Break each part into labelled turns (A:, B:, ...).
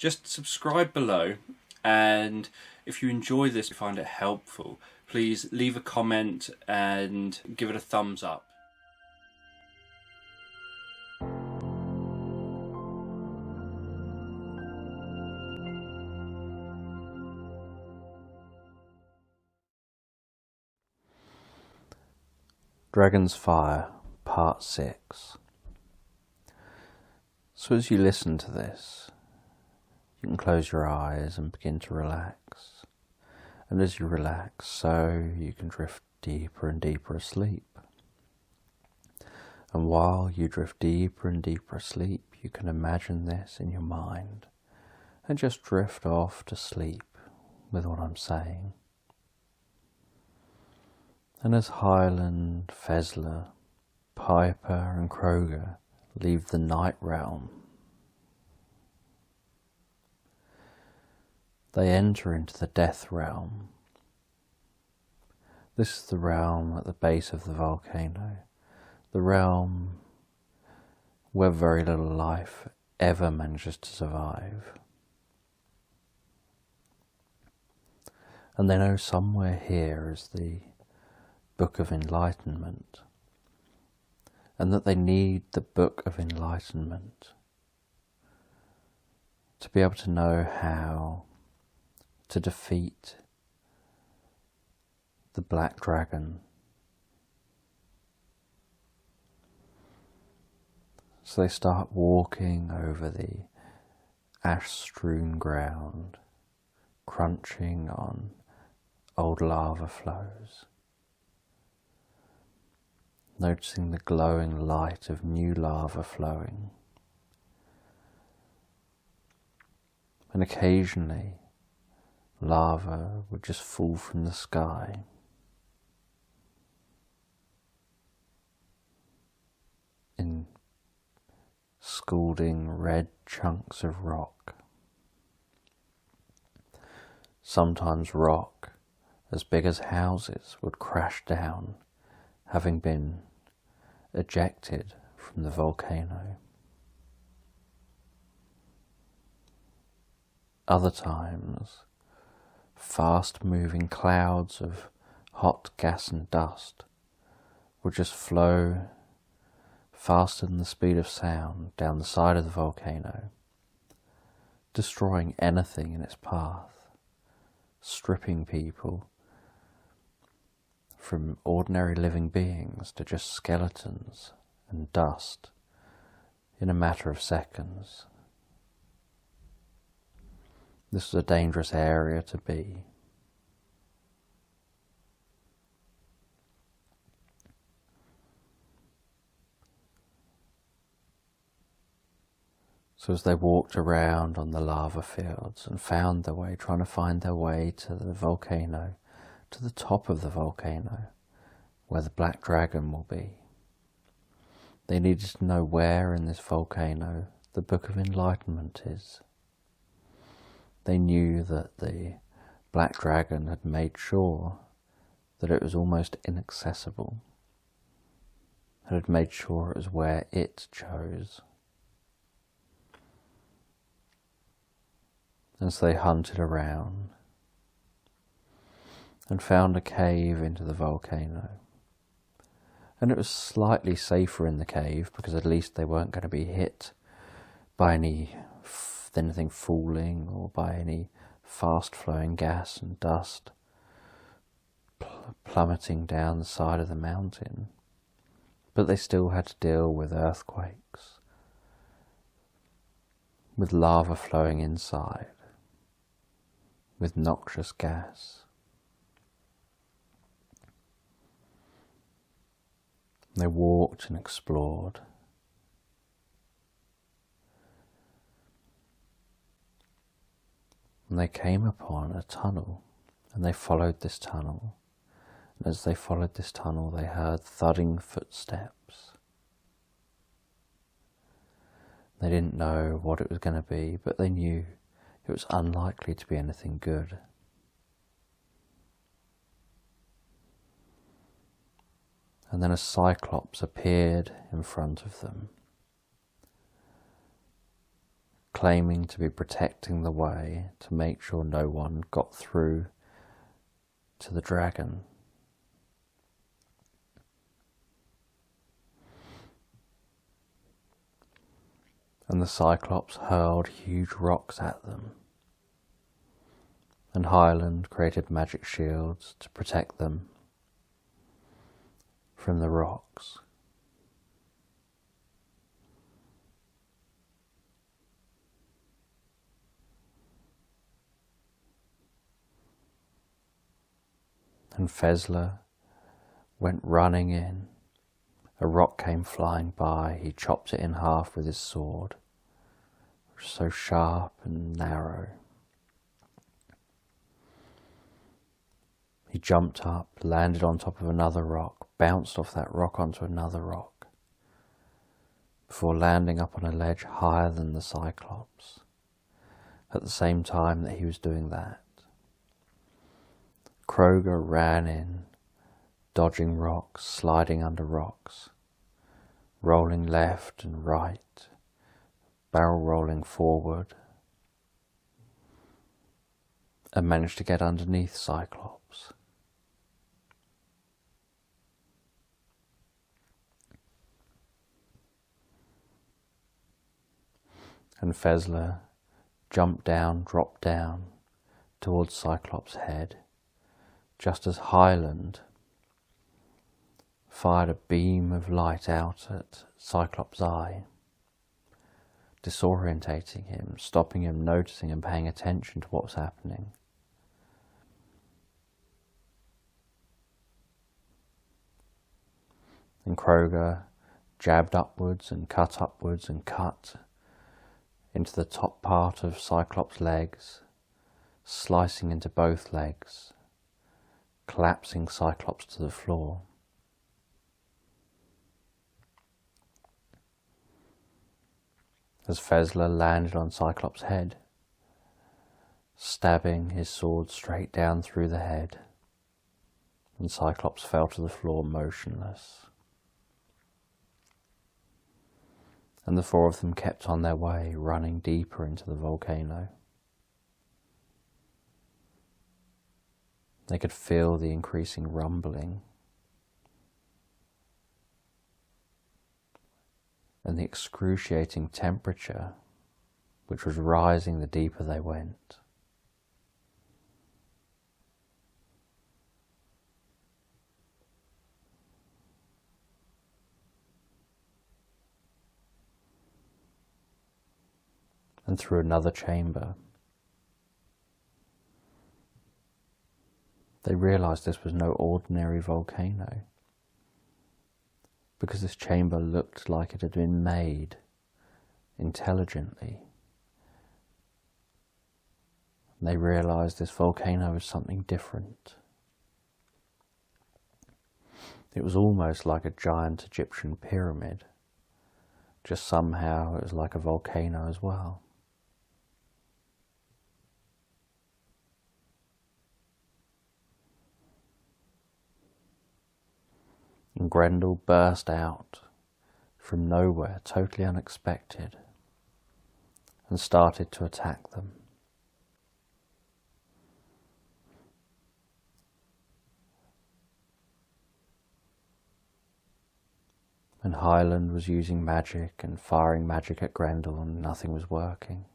A: just subscribe below, and if you enjoy this, if you find it helpful, please leave a comment and give it a thumbs up.
B: Dragon's Fire, Part 6. So as you listen to this, you can close your eyes and begin to relax. And as you relax, so you can drift deeper and deeper asleep. And while you drift deeper and deeper asleep, you can imagine this in your mind and just drift off to sleep with what I'm saying. And as Hyland, Fezler, Piper and Kroger leave the night realm, they enter into the death realm. This is the realm at the base of the volcano, the realm where very little life ever manages to survive. And they know somewhere here is the Book of Enlightenment, and that they need the Book of Enlightenment to be able to know how to defeat the black dragon. So they start walking over the ash-strewn ground, crunching on old lava flows, noticing the glowing light of new lava flowing. And occasionally, lava would just fall from the sky. In scalding red chunks of rock. Sometimes rock as big as houses would crash down, having been ejected from the volcano. Other times, fast-moving clouds of hot gas and dust would just flow faster than the speed of sound down the side of the volcano, destroying anything in its path, stripping people from ordinary living beings to just skeletons and dust in a matter of seconds. This was a dangerous area to be. So as they walked around on the lava fields and found their way, trying to find their way to the volcano, to the top of the volcano, where the black dragon will be, they needed to know where in this volcano the Book of Enlightenment is. They knew that the black dragon had made sure that it was almost inaccessible, and had made sure it was where it chose. And so they hunted around and found a cave into the volcano. And it was slightly safer in the cave because at least they weren't going to be hit by anything falling or by any fast-flowing gas and dust plummeting down the side of the mountain. But they still had to deal with earthquakes, with lava flowing inside, with noxious gas. They walked and explored. And they came upon a tunnel, and they followed this tunnel. And as they followed this tunnel, they heard thudding footsteps. They didn't know what it was going to be, but they knew it was unlikely to be anything good. And then a cyclops appeared in front of them, claiming to be protecting the way to make sure no one got through to the dragon. And the Cyclops hurled huge rocks at them, and Hyland created magic shields to protect them from the rocks. And Fezler went running in. A rock came flying by. He chopped it in half with his sword. It was so sharp and narrow. He jumped up, landed on top of another rock, bounced off that rock onto another rock, before landing up on a ledge higher than the Cyclops. At the same time that he was doing that, Kroger ran in, dodging rocks, sliding under rocks, rolling left and right, barrel rolling forward, and managed to get underneath Cyclops. And Fezler jumped down, dropped down towards Cyclops' head, just as Hyland fired a beam of light out at Cyclops' eye, disorientating him, stopping him, noticing and paying attention to what was happening. And Kroger jabbed upwards and cut into the top part of Cyclops' legs, slicing into both legs, collapsing Cyclops to the floor. As Fezler landed on Cyclops' head, stabbing his sword straight down through the head, and Cyclops fell to the floor motionless. And the four of them kept on their way, running deeper into the volcano. They could feel the increasing rumbling and the excruciating temperature which was rising the deeper they went. And through another chamber, they realized this was no ordinary volcano, because this chamber looked like it had been made intelligently. And they realized this volcano was something different. It was almost like a giant Egyptian pyramid, just somehow it was like a volcano as well. And Grendel burst out from nowhere, totally unexpected, and started to attack them. And Hyland was using magic and firing magic at Grendel, and nothing was working.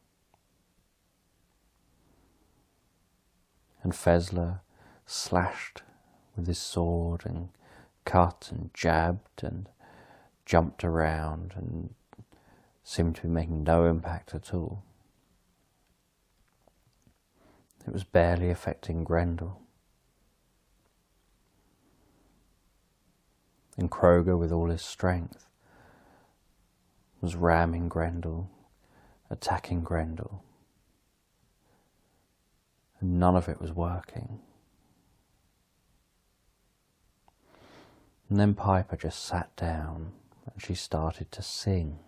B: And Fezler slashed with his sword and cut and jabbed and jumped around and seemed to be making no impact at all. It was barely affecting Grendel. And Kroger, with all his strength, was ramming Grendel, attacking Grendel, and none of it was working. And then Piper just sat down and she started to sing.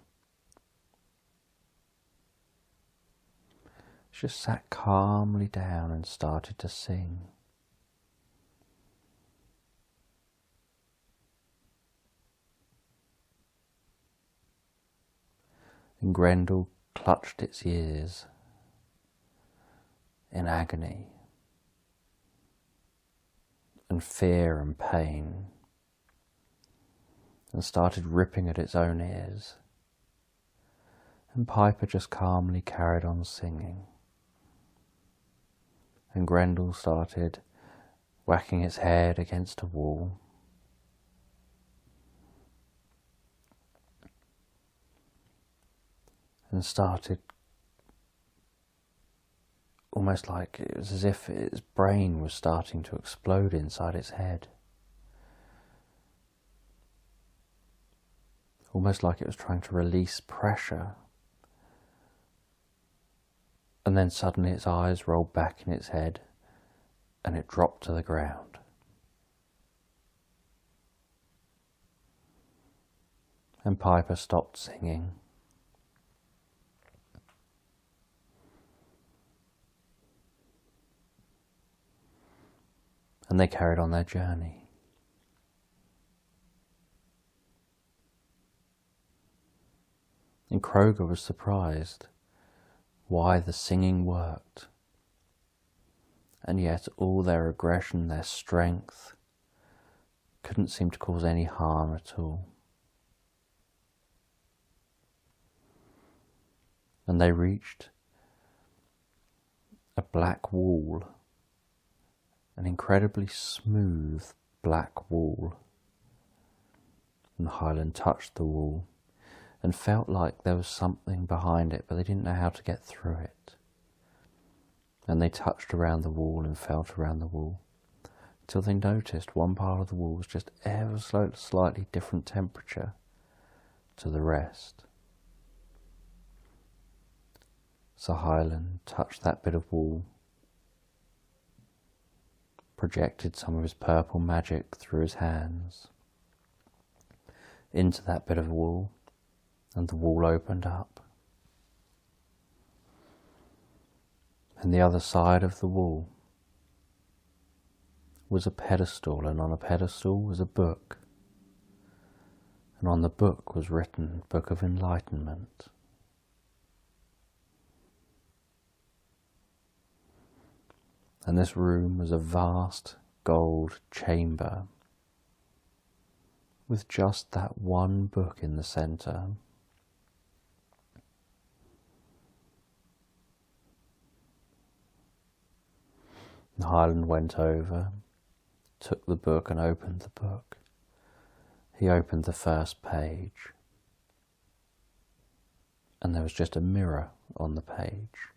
B: She just sat calmly down and started to sing. And Grendel clutched its ears in agony and fear and pain, and started ripping at its own ears. And Piper just calmly carried on singing. And Grendel started whacking its head against a wall. And started almost like it was as if its brain was starting to explode inside its head. Almost like it was trying to release pressure. And then suddenly its eyes rolled back in its head and it dropped to the ground. And Piper stopped singing. And they carried on their journey. And Kroger was surprised why the singing worked. And yet all their aggression, their strength, couldn't seem to cause any harm at all. And they reached a black wall, an incredibly smooth black wall. And Hyland touched the wall and felt like there was something behind it, but they didn't know how to get through it. And they touched around the wall and felt around the wall, till they noticed one part of the wall was just ever so slightly different temperature to the rest. So Hyland touched that bit of wall, projected some of his purple magic through his hands into that bit of wall, and the wall opened up. And the other side of the wall was a pedestal, and on a pedestal was a book. And on the book was written Book of Enlightenment. And this room was a vast gold chamber with just that one book in the centre. And Hyland went over, took the book and opened the book. He opened the first page, and there was just a mirror on the page.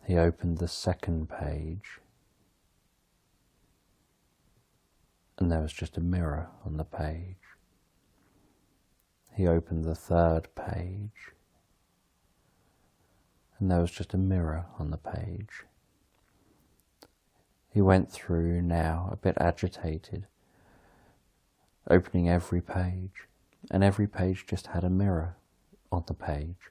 B: He opened the second page, and there was just a mirror on the page. He opened the third page, and there was just a mirror on the page. He went through now, a bit agitated, opening every page, and every page just had a mirror on the page.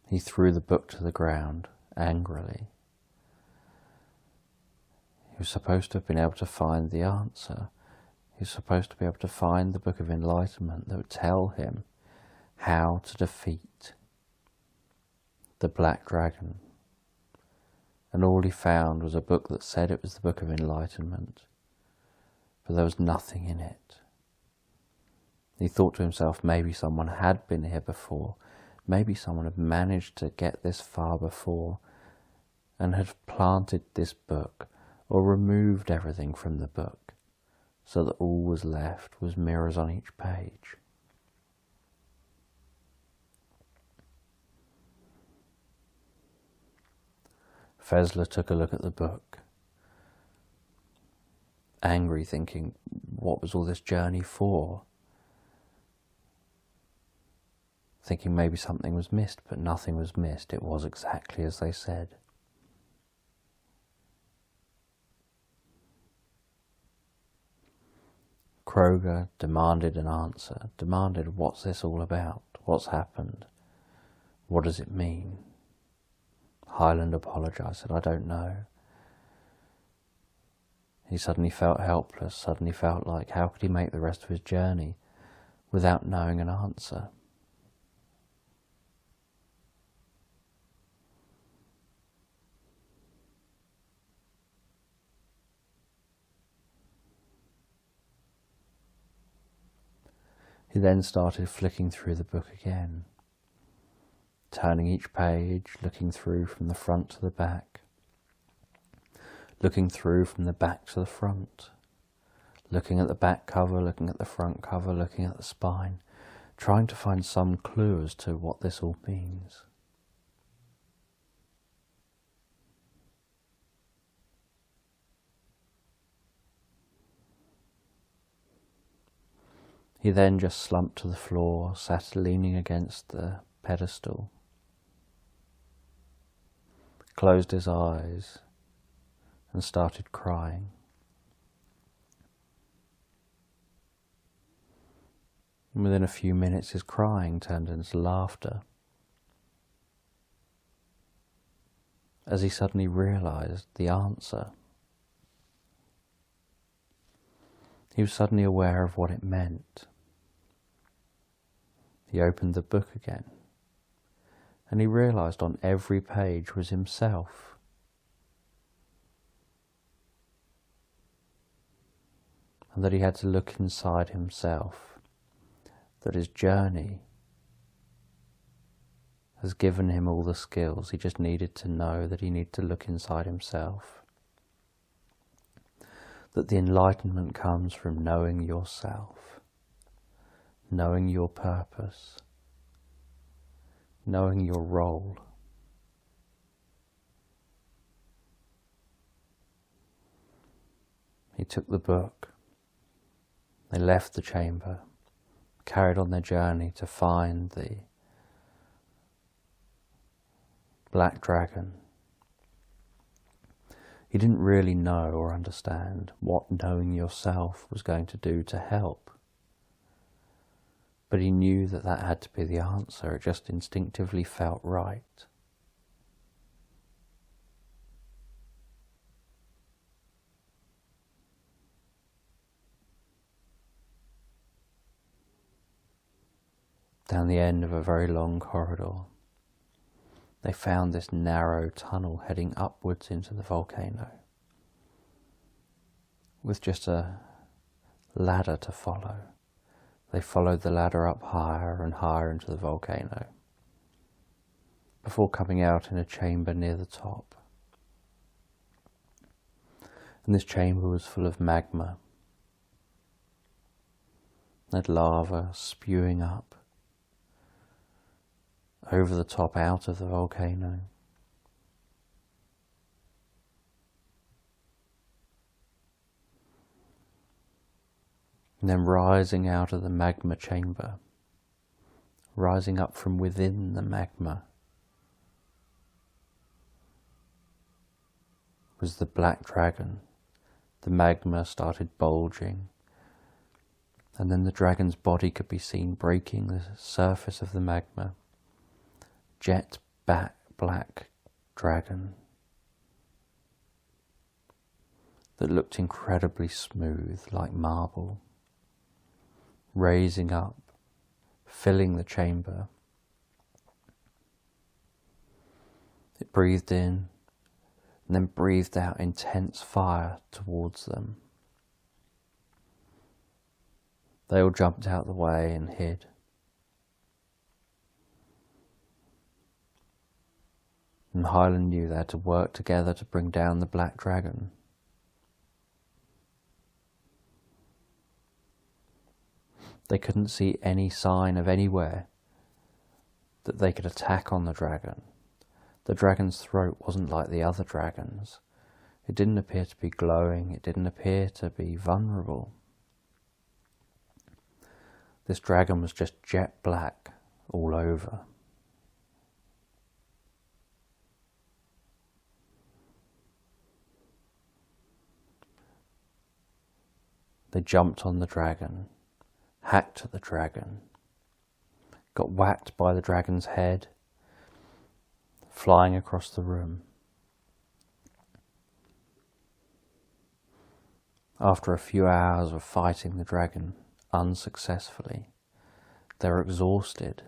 B: He threw the book to the ground angrily. He was supposed to have been able to find the answer. He was supposed to be able to find the Book of Enlightenment that would tell him how to defeat the Black Dragon. And all he found was a book that said it was the Book of Enlightenment, but there was nothing in it. He thought to himself, maybe someone had been here before, maybe someone had managed to get this far before and had planted this book or removed everything from the book so that all was left was mirrors on each page. Fezler took a look at the book, angry, thinking, what was all this journey for? Thinking maybe something was missed, but nothing was missed. It was exactly as they said. Kroger demanded an answer, demanded, what's this all about? What's happened? What does it mean? Hyland apologised, said, I don't know. He suddenly felt helpless, suddenly felt like how could he make the rest of his journey without knowing an answer? He then started flicking through the book again, turning each page, looking through from the front to the back, looking through from the back to the front, looking at the back cover, looking at the front cover, looking at the spine, trying to find some clue as to what this all means. He then just slumped to the floor, sat leaning against the pedestal, closed his eyes and started crying. And within a few minutes his crying turned into laughter, as he suddenly realised the answer. He was suddenly aware of what it meant. He opened the book again, and he realised on every page was himself. And that he had to look inside himself, that his journey has given him all the skills. He just needed to know that he needed to look inside himself. That the enlightenment comes from knowing yourself, knowing your purpose, knowing your role. He took the book. They left the chamber, carried on their journey to find the black dragon. He didn't really know or understand what knowing yourself was going to do to help. But he knew that that had to be the answer. It just instinctively felt right. Down the end of a very long corridor, they found this narrow tunnel heading upwards into the volcano, with just a ladder to follow. They followed the ladder up higher and higher into the volcano, before coming out in a chamber near the top. And this chamber was full of magma. It had lava spewing up over the top out of the volcano. And then rising out of the magma chamber, rising up from within the magma, was the black dragon. The magma started bulging, and then the dragon's body could be seen breaking the surface of the magma. Jet black dragon that looked incredibly smooth, like marble, raising up, filling the chamber. It breathed in and then breathed out intense fire towards them. They all jumped out of the way and hid. And Hyland knew they had to work together to bring down the black dragon. They couldn't see any sign of anywhere that they could attack on the dragon. The dragon's throat wasn't like the other dragons. It didn't appear to be glowing. It didn't appear to be vulnerable. This dragon was just jet black all over. They jumped on the dragon, hacked at the dragon, got whacked by the dragon's head, flying across the room. After a few hours of fighting the dragon unsuccessfully, they were exhausted.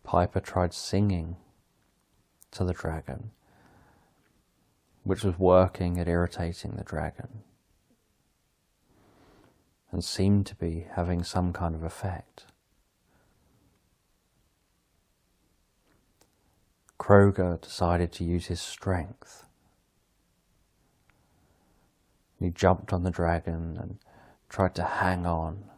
B: Piper tried singing to the dragon, which was working at irritating the dragon, and seemed to be having some kind of effect. Kroger decided to use his strength. He jumped on the dragon and tried to hang on,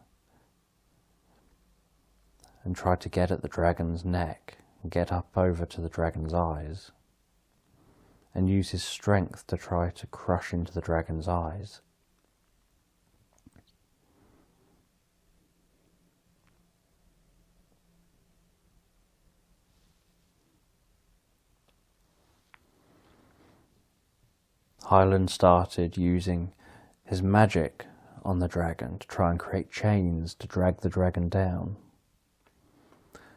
B: and tried to get at the dragon's neck and get up over to the dragon's eyes, and use his strength to try to crush into the dragon's eyes. Hyland started using his magic on the dragon to try and create chains to drag the dragon down.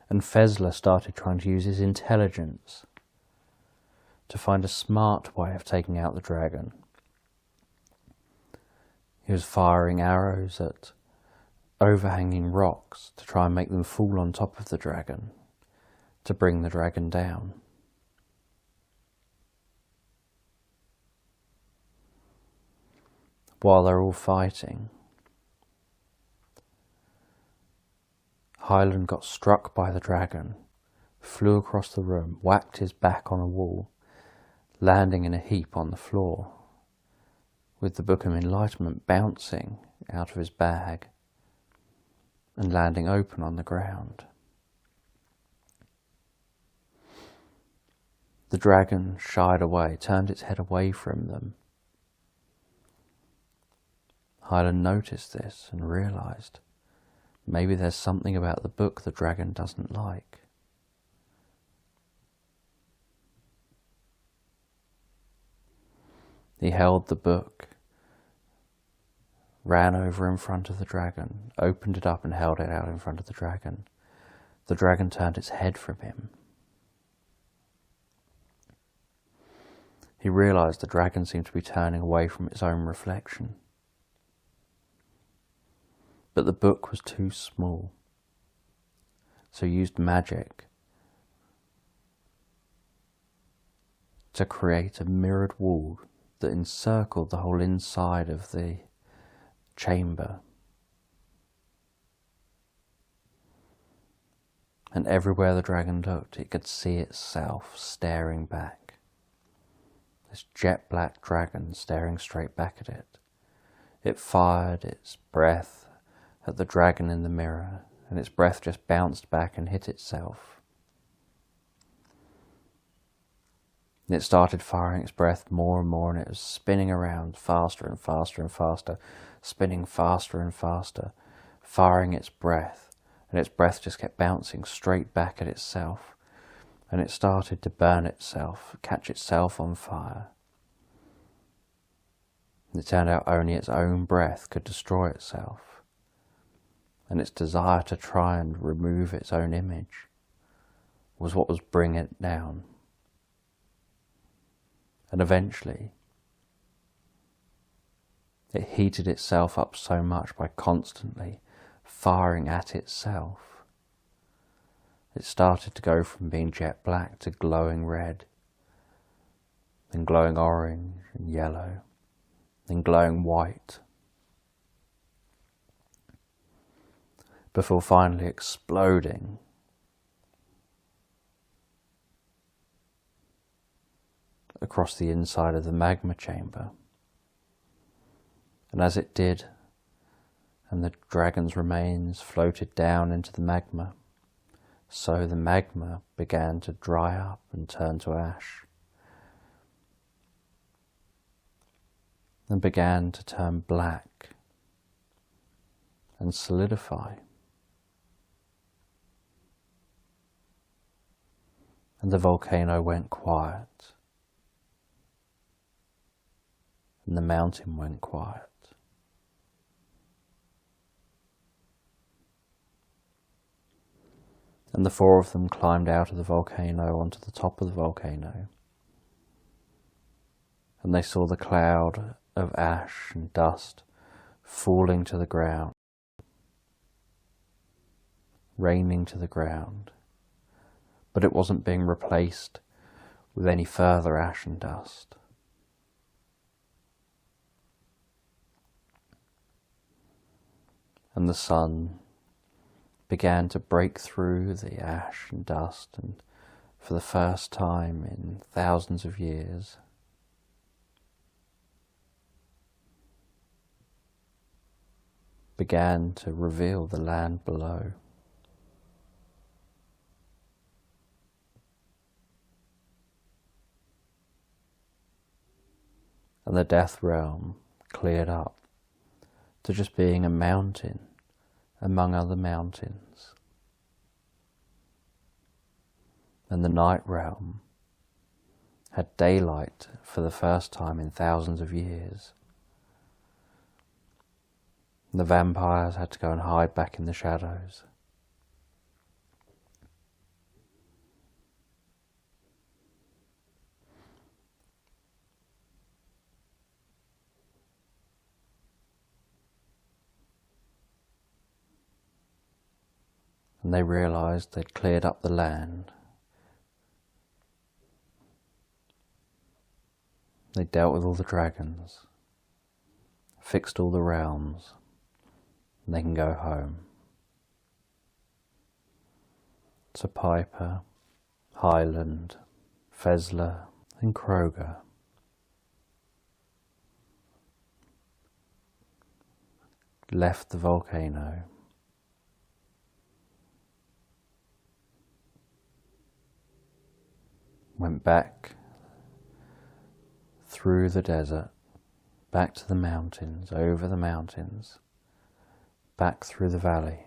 B: And Fezler started trying to use his intelligence to find a smart way of taking out the dragon. He was firing arrows at overhanging rocks to try and make them fall on top of the dragon, to bring the dragon down. While they're all fighting, Hyland got struck by the dragon, flew across the room, whacked his back on a wall, landing in a heap on the floor, with the Book of Enlightenment bouncing out of his bag and landing open on the ground. The dragon shied away, turned its head away from them. Hyland noticed this and realised maybe there's something about the book the dragon doesn't like. He held the book, ran over in front of the dragon, opened it up and held it out in front of the dragon. The dragon turned its head from him. He realised the dragon seemed to be turning away from its own reflection. But the book was too small, so he used magic to create a mirrored wall that encircled the whole inside of the chamber. And everywhere the dragon looked, it could see itself staring back. This jet black dragon staring straight back at it. It fired its breath at the dragon in the mirror, and its breath just bounced back and hit itself. And it started firing its breath more and more, and it was spinning around faster and faster and faster, spinning faster and faster, firing its breath, and its breath just kept bouncing straight back at itself, and it started to burn itself, catch itself on fire. And it turned out only its own breath could destroy itself, and its desire to try and remove its own image was what was bringing it down. And eventually, it heated itself up so much by constantly firing at itself. It started to go from being jet black to glowing red, then glowing orange and yellow, then glowing white, before finally exploding across the inside of the magma chamber. And as it did, and the dragon's remains floated down into the magma, so the magma began to dry up and turn to ash, and began to turn black and solidify. And the volcano went quiet, and the mountain went quiet. And the four of them climbed out of the volcano onto the top of the volcano. and they saw the cloud of ash and dust falling to the ground, raining to the ground, but it wasn't being replaced with any further ash and dust. And the sun began to break through the ash and dust, and for the first time in thousands of years, began to reveal the land below. And the death realm cleared up to just being a mountain among other mountains. And the night realm had daylight for the first time in thousands of years. The vampires had to go and hide back in the shadows. And they realized they'd cleared up the land. They dealt with all the dragons, fixed all the realms, and they can go home. So Piper, Hyland, Fezler and Kroger left the volcano. Went back through the desert, back to the mountains, over the mountains, back through the valley,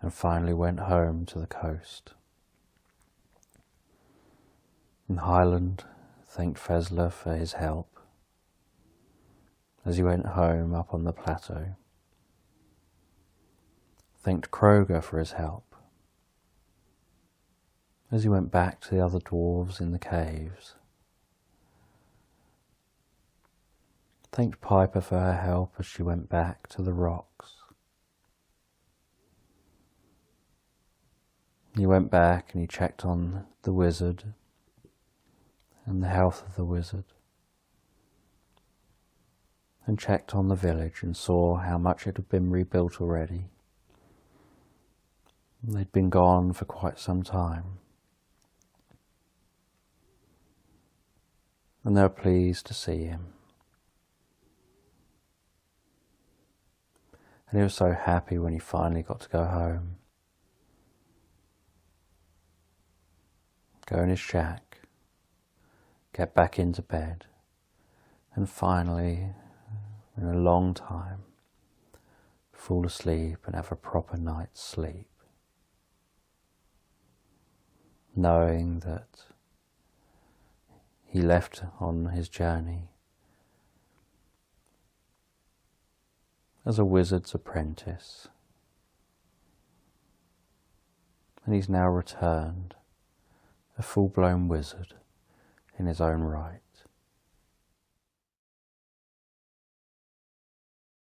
B: and finally went home to the coast. And Hyland thanked Fezler for his help as he went home up on the plateau, thanked Kroger for his help as he went back to the other dwarves in the caves, thanked Piper for her help as she went back to the rocks. He went back and he checked on the wizard and the health of the wizard, and checked on the village and saw how much it had been rebuilt already. They'd been gone for quite some time. And they were pleased to see him. And he was so happy when he finally got to go home. Go in his shack, get back into bed, and finally, in a long time, fall asleep and have a proper night's sleep, knowing that he left on his journey as a wizard's apprentice, and he's now returned a full-blown wizard in his own right.